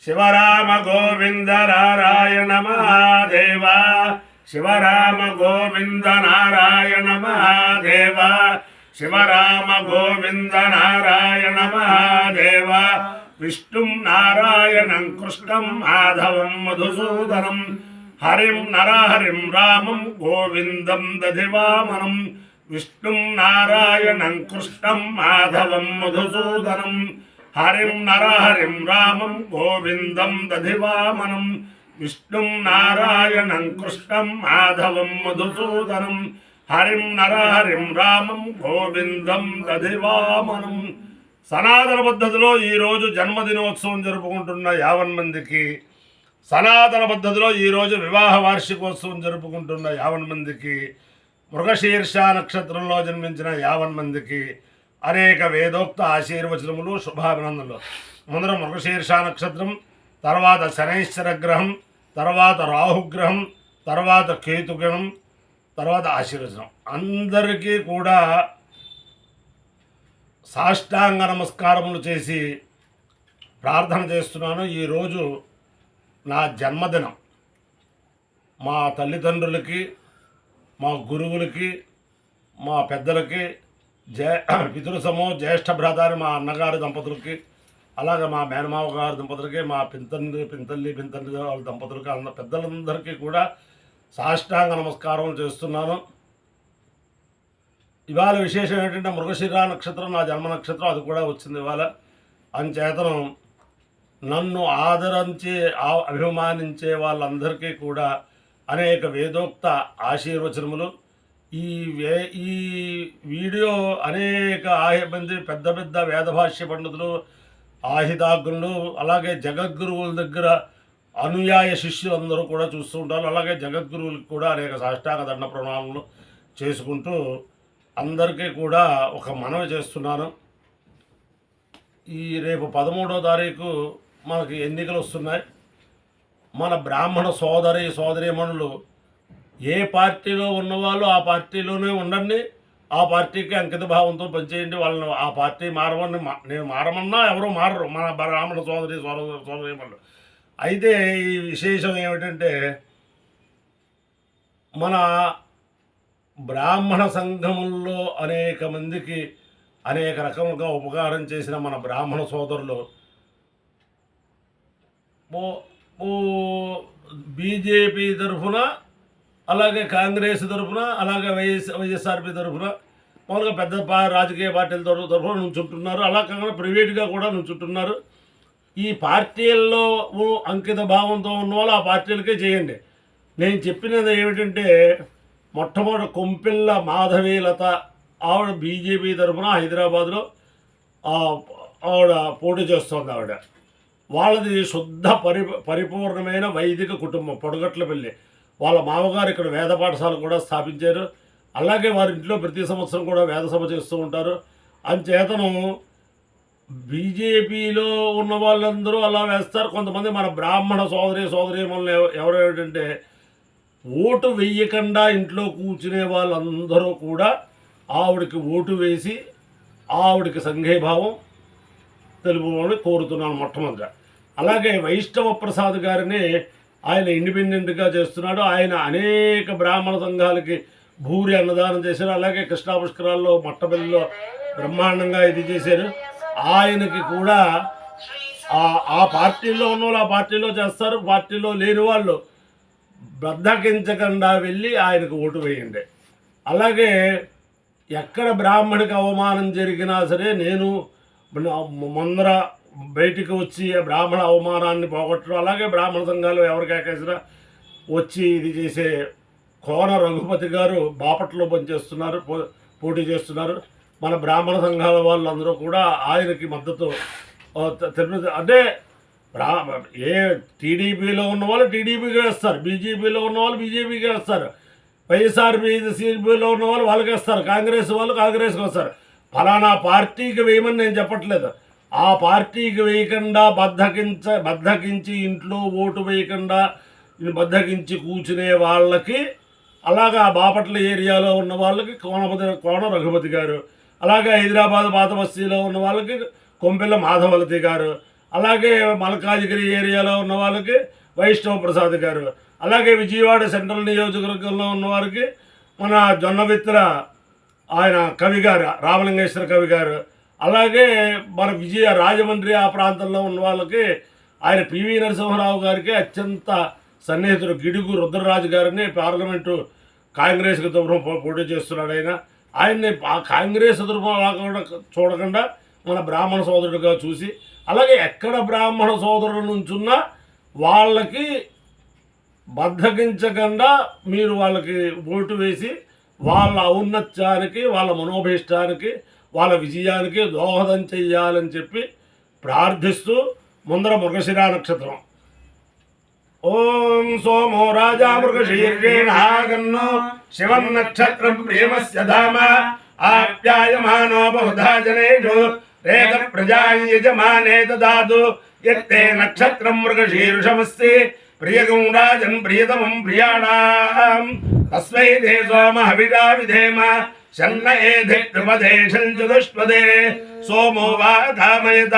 శివరామ గోవింద నారాయణ మహాదేవ శివరామ గోవింద నారాయణ మహాదేవ శివరామ గోవింద నారాయణ మహాదేవ విష్ణుం నారాయణం కృష్ణం మాధవం మధుసూదనం హరిం నరహరిం రామం గోవిందం దధివామనం విష్ణుం నారాయణం కృష్ణం మాధవం మధుసూదనం హరిం నరహరిం రామం గోవిందం దధివామనం విష్ణుం నారాయణం కృష్ణం మాధవం మధుసూదనం హరిం నరహరిం రామం గోవిందం దధివామనం. సనాతన పద్ధతిలో ఈరోజు జన్మదినోత్సవం జరుపుకుంటున్న 50 మందికి, సనాతన పద్ధతిలో ఈరోజు వివాహ వార్షికోత్సవం జరుపుకుంటున్న 50 మందికి, మృగశీర్ష నక్షత్రంలో జన్మించిన 50 మందికి అనేక వేదోక్త ఆశీర్వచనములు, శుభాభినందనలు. ముందర మృగశీర్ష నక్షత్రం, తర్వాత శనైశ్వర గ్రహం, తర్వాత రాహుగ్రహం, తర్వాత కేతుగ్రహం, తర్వాత ఆశీర్వచనం. అందరికీ కూడా సాష్టాంగ నమస్కారములు చేసి ప్రార్థన చేస్తున్నాను. ఈరోజు నా జన్మదినం. మా తల్లిదండ్రులకి, మా గురువులకి, మా పెద్దలకి, పితృసమో జ్యేష్ఠ భ్రాతారి మా అన్నగారి దంపతులకి, అలాగే మా మేనమావ గారి దంపతులకి, మా పింతల్లి వాళ్ళ దంపతులకి, పెద్దలందరికీ కూడా సాష్టాంగ నమస్కారం చేస్తున్నాను. ఇవాళ విశేషం ఏంటంటే మృగశిర నక్షత్రం నా జన్మ నక్షత్రం, అది కూడా వచ్చింది ఇవాళ. అంచేతనం నన్ను ఆదరించి అభిమానించే వాళ్ళందరికీ కూడా అనేక వేదోక్త ఆశీర్వచనములు. ఈ వీడియో అనేక మంది పెద్ద పెద్ద వేదభాష్య పండితులు, ఆహితాగ్నులు, అలాగే జగద్గురువుల దగ్గర అనుయాయ శిష్యులందరూ కూడా చూస్తూ ఉంటారు. అలాగే జగద్గురువులకు కూడా అనేక సాష్టాంగ దండ ప్రణామాలు చేసుకుంటూ అందరికీ కూడా ఒక మనవి చేస్తున్నాను. ఈ రేపు 13వ తారీఖు మనకి ఎన్నికలు వస్తున్నాయి. మన బ్రాహ్మణ సోదరీమణులు ఏ పార్టీలో ఉన్నవాళ్ళు ఆ పార్టీలోనే ఉండండి, ఆ పార్టీకి అంకిత భావంతో పనిచేయండి. వాళ్ళని ఆ పార్టీ మారమని నేను మారమన్నా ఎవరో మారరు, మన బ్రాహ్మణ సోదరీమణులు. అయితే ఈ విశేషం ఏమిటంటే, మన బ్రాహ్మణ సంఘముల్లో అనేక మందికి అనేక రకములుగా ఉపకారం చేసిన మన బ్రాహ్మణ సోదరులు బీజేపీ తరఫున, అలాగే కాంగ్రెస్ తరఫున, అలాగే వైఎస్ఆర్పీ తరఫున, మామూలుగా పెద్ద రాజకీయ పార్టీల తరఫున నుంచుంటున్నారు. అలా కాకుండా ప్రైవేట్గా కూడా నుంచుంటున్నారు. ఈ పార్టీల్లో అంకిత భావంతో ఉన్న వాళ్ళు ఆ పార్టీలకే చేయండి. నేను చెప్పినది ఏమిటంటే, మొట్టమొదటి కొంపిల్ల మాధవీలత, ఆవిడ బీజేపీ తరఫున హైదరాబాద్లో ఆవిడ పోటీ చేస్తుంది. వాళ్ళది శుద్ధ పరిపూర్ణమైన వైదిక కుటుంబం, పొడగట్లపల్లి. వాళ్ళ మామగారు ఇక్కడ వేద పాఠశాల కూడా స్థాపించారు. అలాగే వారి ఇంట్లో ప్రతి సంవత్సరం కూడా వేద సభ చేస్తూ ఉంటారు. అంచేతను బీజేపీలో ఉన్న వాళ్ళందరూ అలా వేస్తారు. కొంతమంది మన బ్రాహ్మణ సోదరీమణులు ఎవరేమిటంటే, ఓటు వెయ్యకుండా ఇంట్లో కూర్చునే వాళ్ళందరూ కూడా ఆవిడకి ఓటు వేసి ఆవిడకి సంఘీభావం తెలుపుకోవాలని కోరుతున్నాను మొట్టమొదటిగా. అలాగే వైష్ణవ ప్రసాద్ గారిని ఆయన ఇండిపెండెంట్గా చేస్తున్నాడు. ఆయన అనేక బ్రాహ్మణ సంఘాలకి భూరి అన్నదానం చేశారు. అలాగే కృష్ణా పుష్కరాల్లో మట్టబెల్లిలో బ్రహ్మాండంగా ఇది చేశారు. ఆయనకి కూడా ఆ పార్టీలో ఉన్న వాళ్ళు ఆ పార్టీలో చేస్తారు, పార్టీలో లేని వాళ్ళు బద్దకించకుండా వెళ్ళి ఆయనకు ఓటు వేయండి. అలాగే ఎక్కడ బ్రాహ్మడికి అవమానం జరిగినా సరే నేను ముందర బయటికి వచ్చి బ్రాహ్మణ అవమానాన్ని పోగొట్టడం, అలాగే బ్రాహ్మణ సంఘాలు ఎవరికేకేసినా వచ్చి ఇది చేసే కోన రఘుపతి గారు బాపట్లలో పనిచేస్తున్నారు, పోటీ చేస్తున్నారు. మన బ్రాహ్మణ సంఘాల వాళ్ళందరూ కూడా ఆయనకి మద్దతు తెలుపు. అంటే ఏ టీడీపీలో ఉన్న వాళ్ళు టీడీపీకి వేస్తారు, బీజేపీలో ఉన్న వాళ్ళు బీజేపీకి వేస్తారు, వైఎస్ఆర్పీలో ఉన్న వాళ్ళు వాళ్ళకి వేస్తారు, కాంగ్రెస్ వాళ్ళు కాంగ్రెస్కి వస్తారు. ఫలానా పార్టీకి వేయమని నేను చెప్పట్లేదు. ఆ పార్టీకి వేయకుండా బద్దకించి ఇంట్లో ఓటు వేయకుండా బద్దకించి కూర్చునే వాళ్ళకి, అలాగా బాపట్ల ఏరియాలో ఉన్న వాళ్ళకి కోన రఘుపతి గారు, అలాగే హైదరాబాద్ పాత బస్తీలో ఉన్న వాళ్ళకి కొంపెల్ల మాధవలతి గారు, అలాగే మల్కాజిగిరి ఏరియాలో ఉన్న వాళ్ళకి వైష్ణవ ప్రసాద్ గారు, అలాగే విజయవాడ సెంట్రల్ నియోజకవర్గంలో ఉన్నవారికి మన జొన్నవిత్ర ఆయన కవి గారు రామలింగేశ్వర కవి గారు, అలాగే మన రాజమండ్రి ఆ ప్రాంతంలో ఉన్న వాళ్ళకి ఆయన పివి నరసింహారావు గారికి అత్యంత సన్నిహితుడు గిడుగు రుద్రరాజు గారిని పార్లమెంటు కాంగ్రెస్కి తరఫున పోటీ చేస్తున్నాడు. ఆయన్ని కాంగ్రెస్ తరఫున చూడకుండా మన బ్రాహ్మణ సోదరుడిగా చూసి, అలాగే ఎక్కడ బ్రాహ్మణ సోదరుల నుంచున్నా వాళ్ళకి బద్దగించకుండా మీరు వాళ్ళకి ఓటు వేసి వాళ్ళ ఔన్నత్యానికి, వాళ్ళ మనోభీష్టానికి, వాళ్ళ విజయానికి దోహదం చెయ్యాలని చెప్పి ప్రార్థిస్తూ ముందర మృగశిర నక్షత్రం. ఓం సోమో రాజా మృగశీర్షేణాగన్నో శివం నక్షత్రం ప్రేమస్య ధామ ఆప్యాయమానో బహుధా జనేషు రేత ప్రజాం యజమానే దదాతు యత్తే నక్షత్రం మృగశీర్షమస్తి ప్రియగం రాజన్ ప్రియతమం ప్రియాణాం తస్మై దే సోమ హవిషా విధేమ శన్న ఏధి త్రిపదేశం చతుష్పదే సోమో వా ధామయత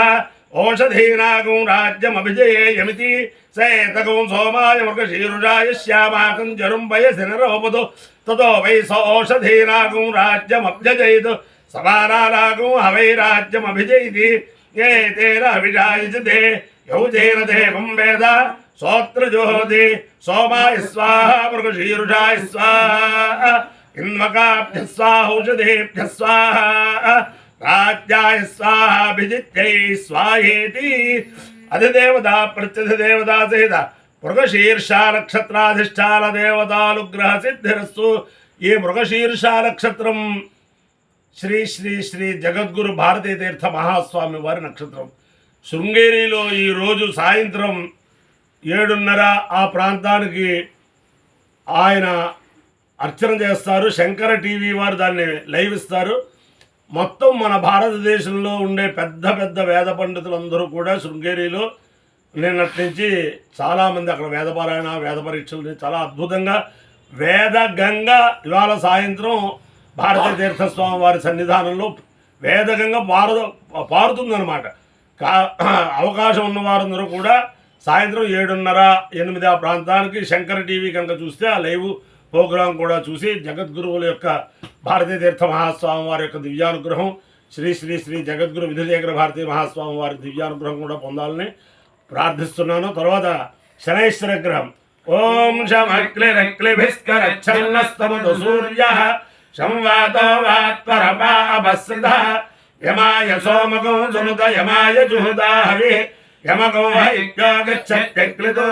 ఓషధీనాగం రాజ్యమభిజయేయమితి సేతగం సోమాయ మృగశీరుషాయ శ్యామాకం జరుం వయసి నరోపదు తతో వై సోషధీనాగం రాజ్యమభ్యజయితు సమానానాగం హవై రాజ్యమభిజయితి ఏ తేన అభిజాయజతే యౌజేన దేవం వేద సోత్రజోహోతి సోమాయ స్వాహా మృగశీరుషాయ స్వాహా ఇన్వకాభ్య స్వాహౌషధేభ్య స్వాహా రాజ్యాయ స్వాహాభిజిత్యై స్వాహేతి. అధిదేవత ప్రత్యధిదేవతా సహిత మృగశీర్ష నక్షత్రాధిష్టాన దేవతానుగ్రహ సిద్ధిరస్తు. ఈ మృగశీర్ష నక్షత్రం శ్రీ శ్రీ శ్రీ జగద్గురు భారతీ తీర్థ మహాస్వామి వారి నక్షత్రం. శృంగేరిలో ఈరోజు సాయంత్రం 7:30 ఆ ప్రాంతానికి ఆయన అర్చన చేస్తారు. శంకర టీవీ వారు దాన్ని లైవ్ ఇస్తారు. మొత్తం మన భారతదేశంలో ఉండే పెద్ద పెద్ద వేద పండితులందరూ కూడా శృంగేరిలో నిన్నటి నుంచి చాలామంది అక్కడ వేదపారాయణ వేద పరీక్షలు చాలా అద్భుతంగా వేదగంగ ఇవాళ సాయంత్రం భారతీ తీర్థస్వామి వారి సన్నిధానంలో వేదగంగ పారుతుందన్నమాట. అవకాశం ఉన్న వారందరూ కూడా సాయంత్రం 7:30 8 ఆ ప్రాంతానికి శంకర టీవీ కనుక చూస్తే ఆ లైవ్ ప్రోగ్రాం కూడా చూసి జగద్గురువుల యొక్క భారతీ తీర్థ మహాస్వామి వారి యొక్క దివ్యానుగ్రహం, శ్రీ శ్రీ శ్రీ జగద్గురు విధుశేఖర భారతీ మహాస్వామి వారి దివ్యానుగ్రహం కూడా పొందాలని ప్రార్థిస్తున్నాను. తర్వాత శనైశ్వర గ్రహం. ఓం శమక్లిరక్లిభిస్కరచ్చన్నస్తమతు సూర్యః సంవాతో వాత్పరపాభస్సిద్ధ యమాయ సోమగం సునుత యమాయ జుహుదా హవిః యమగం హైక్యో గచ్చత్యక్లితో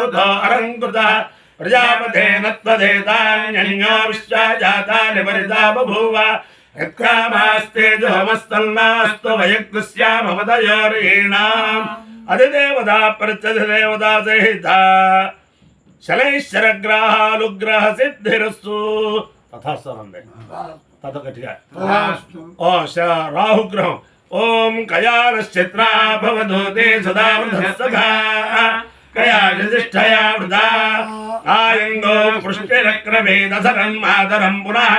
అరంకృతః ప్రజాపతేన త్వదేతాన్యన్యో విశ్వజాతాని పరితా బభూవ యత్కామాస్తేజోమస్తన్నాస్తు వయకృస్యామవదయోరీణాం. అధిదేవతా ప్రత్యధిదేవతా సహిత శనైశ్వర గ్రహాలుగ్రహ సిద్ధిరస్తు. తథాస్తరండి తథ గట్టిగా. రాహుగ్రహం. ఓం కయానశ్చిత్రా భవధూతే సదా వృధస్తగా కయాజిష్ఠయా వృధా ఆయంగో పృష్టిరక్రమేదసరం మాతరం పునః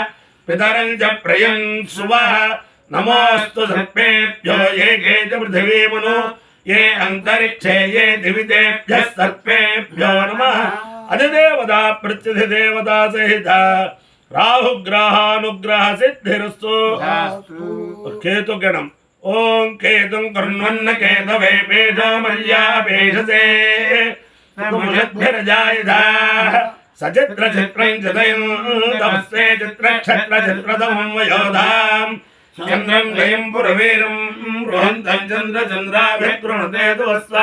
పితరం చ ప్రయం సువః నమోస్తు సర్పేభ్యో ఏ కే చ పృథివీమను ఏ అంతరిక్షే ఏ దివితేభ్యః సర్పేభ్యో నమః. అధిదేవతా ప్రత్యధిదేవతా సహిత రాహుగ్రహానుగ్రహ సిద్ధిరస్తు. కేతుగణం. ఓం కేతుం కర్ణన్న కేతవే పేషో మర్యాపేషసే ముషద్భిరజాయధా సచిత్ర చిత్రం చిదయం తమస్తే చిత్ర క్షత్ర చిత్రతమం వయోధాం చంద్రం జయం పురవీరం బృహంతం చంద్ర చంద్రాభిగృణతే తువస్వ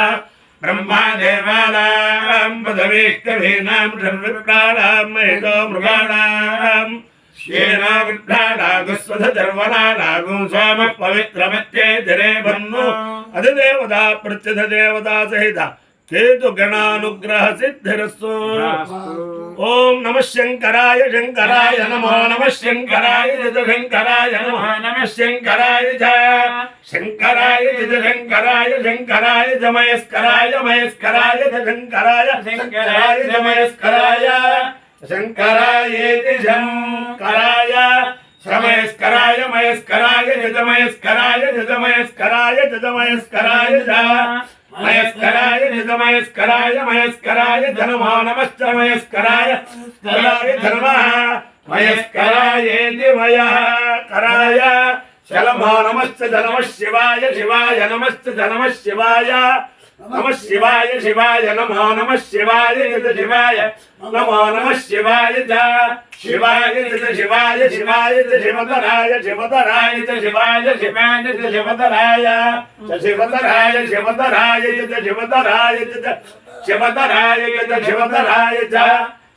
బ్రహ్మా దేవానాం పదవీకవీనాం షర్విప్రాణాం మహితో మృగాణాం శ్యేనా విఘ్నానాగుస్వధ జర్వనానాగం సోమ పవిత్రమత్యే జరే బన్ను. అధిదేవతా ప్రత్యధిదేవతా సహిత కేతుగణానుగ్రహ సిద్ధిరస్తు. ఓం నమ శంకరాయ శంకరాయ నమో నమ శంకరాయ శంకరాయ నమో నమ శంకరాయ శంకరాయ శంకరాయ శంకరాయ మయస్కరాయ మయస్కరాయ శంకరాయ శంకరాయ మయస్కరాయ శంకరాయేతి శంకరాయ శమయస్కరాయ మయస్కరాయ జమయస్కరాయ జమయస్కరాయ జమయస్కరాయ మయస్కరాయ నిజమయస్కరాయ మయస్కరాయ ధనమో నమశ్చ మయస్కరాయ నమః మయస్కరాయేతి మయఃకరాయ శలమో నమశ్చ నమః శివాయ శివాయ నమశ్చ నమః శివాయ నమః శివాయ శివాయ నమో నమః శివాయ శివాయ నమో నమః శివాయ శివాయ శివాయ శివాయ శివతరాయ శివతరాయ శివాయ శివాయ శివతరాయ శివతరాయ శివతరాయ శివతరాయ శివతరాయ శివతరాయ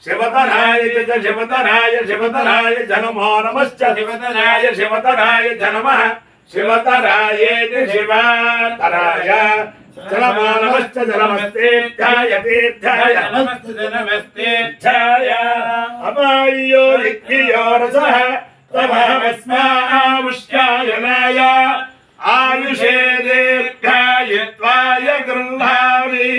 శివతరాయ శివతరాయ శివతరాయ నమో నమశ్చ శివతరాయ శివతరాయ నమః శివతరాయేతి శివతరాయ జలమో నమశ్చ జలమస్తేధ్యాయ తీర్థాయ నమస్తేధ్యాయ అమాయ్యో రిక్తియో రసః తమస్మాముష్యాయనాయ ఆయుషే దీర్ఘాయత్వాయ గృహామి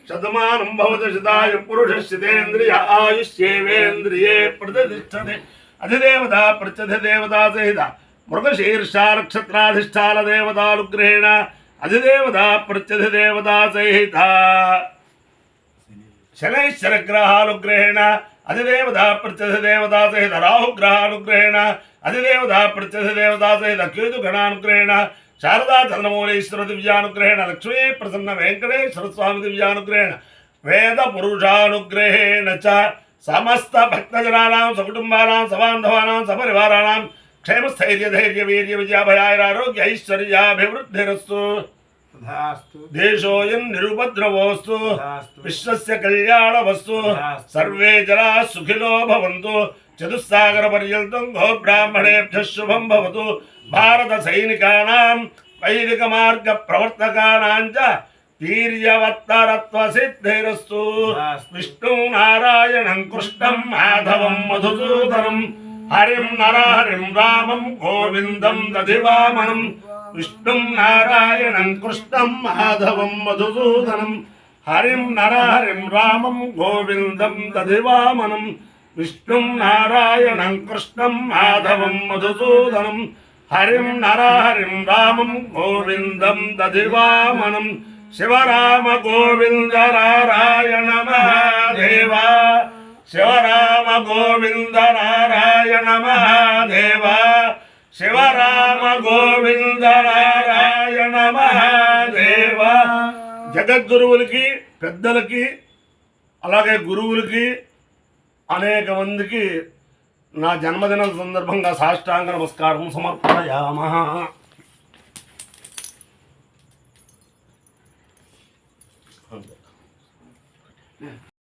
శతమానం భవతి శతాయ పురుషస్యేంద్రియ ఆయుష్యేవేంద్రియే ప్రతిష్టతే అధిదేవత ప్రత్యధిదేవతా సహిత మృగశీర్ష నక్షత్రాధిష్టాన దేవతానుగ్రహేణ అధిదేవత ప్రత్యధిదేవతా సహిత శనైశ్చర గ్రహానుగ్రహేణ అధిదేవత ప్రత్యధిదేవతా సహిత రాహుగ్రహానుగ్రహేణ అధిదేవత ప్రత్యధిదేవతా సహిత కేతుగణానుగ్రహేణ శారదా చంద్రమౌళీశ్వర దివ్యానుగ్రహేణ లక్ష్మీ ప్రసన్న వెంకటేశ్వర స్వామి దివ్యానుగ్రహేణ వేద పురుషానుగ్రహేణ చ సమస్త భక్తజనానాం సకుటుంబానాం సబాంధవానాం సపరివారాణం క్షేమస్థైర్య ధైర్య వీర్య విజయాభయారోగ్య ఐశ్వర్యాభివృద్ధిరస్తు దేశోయం నిరుపద్రవోస్తు విశ్వస్య కళ్యాణవస్తు సర్వే జనా సుఖినో భవంతు చతుస్సాగర పర్యంతం గో బ్రాహ్మణేభ్యః శుభం భవతు భారత సైనికానాం వైదిక మార్గ ప్రవర్తకానాం చ వీర్యవత్తరత్వ సిద్ధిరస్తు విష్ణు నారాయణం కృష్ణం మాధవం మధుసూదనం హరిం నరహరిం రామం గోవిందం దధివామనం విష్ణుం నారాయణం కృష్ణం మాధవం మధుసూదనం హరిం నరహరిం రామం గోవిందం దధివామనం విష్ణుం నారాయణం కృష్ణం మాధవం మధుసూదనం హరిం నరహరిం రామం గోవిందం దధివామనం శివరామ గోవింద నారాయణ మహాదేవ శివరామ గోవింద నారాయణ మహాదేవ శివరామ గోవింద నారాయణ మహాదేవ. జగద్గురువులకి పెద్దలకి అలాగే గురువులకి అనేక మందికి నా జన్మదిన సందర్భంగా సాష్టాంగ నమస్కారం సమర్పయామః.